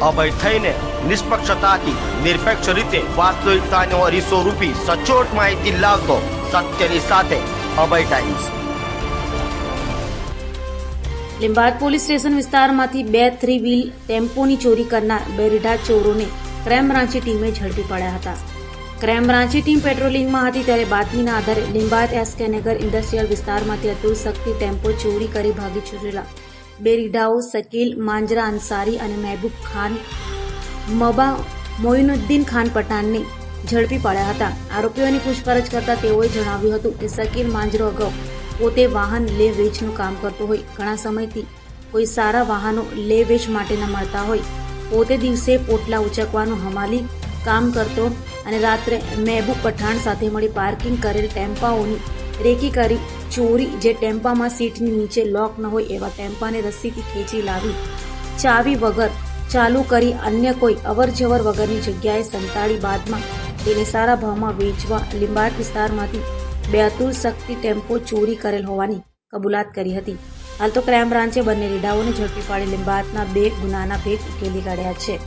અભય થઈને નિષ્પક્ષતાથી નિરપેક્ષ રીતે વાસ્તવિકતાનો અરીસો રૂપી સચોટ માહિતી લાવતો સત્યની સાથે અભય ટાઈમ્સ। લીંબાદ પોલીસ સ્ટેશન વિસ્તારમાંથી 2 3 વ્હીલ ટેમ્પોની ચોરી કરનાર બેરીડા ચોરોને ક્રાઇમ બ્રાન્ચની ટીમે ઝડપી પડ્યા હતા। ક્રાઇમ બ્રાન્ચની ટીમ પેટ્રોલિંગમાં હતી ત્યારે બાતમીના આધારે લીંબાદ એસકે નગર ઇન્ડસ્ટ્રીયલ વિસ્તારમાંથી અતુલ શક્તિ ટેમ્પો ચોરી કરી ભાગી છૂટેલા બેરીડાઓ શકીલ માંજરા અંસારી અને મહેબૂબ ખાન મબા મોઇનુદ્દીન ખાન પઠાણને ઝડપી પડ્યા હતા। આરોપીઓની પૂછપરછ કરતા તેઓએ જણાવ્યું હતું કે શકીલ માંજરો અગાઉ પોતે વાહન લે વેચનું કામ કરતો હોય, ઘણા સમયથી કોઈ સારા વાહનો લે વેચ માટે ન મળતા હોય, પોતે દિવસે પોટલા ઉચકવાનું હમાલી કામ કરતો અને રાત્રે મહેબૂબ પઠાણ સાથે મળી પાર્કિંગ કરેલ ટેમ્પાઓની રેકી કરી ચોરી, જે ટેમ્પામાં સીટની નીચે લોક ન હોય એવા ટેમ્પાને રસ્સીથી ખેંચી લાવી ચાવી વગર ચાલુ કરી અન્ય કોઈ અવરજવર વગરની જગ્યાએ સંતાડી બાદમાં તેને સારા ભાવમાં વેચવા લીંબાદ વિસ્તારમાંથી 2 અતુલ શક્તિ ટેમ્પો ચોરી કરેલ હોવાની કબૂલાત કરી હતી। હાલ તો ક્રાઇમ બ્રાન્ચે બંને રીડાઓને ઝડપી પાડી લીંબાદના 2 ગુનાના ભેદ ઉકેલી કાઢ્યા છે।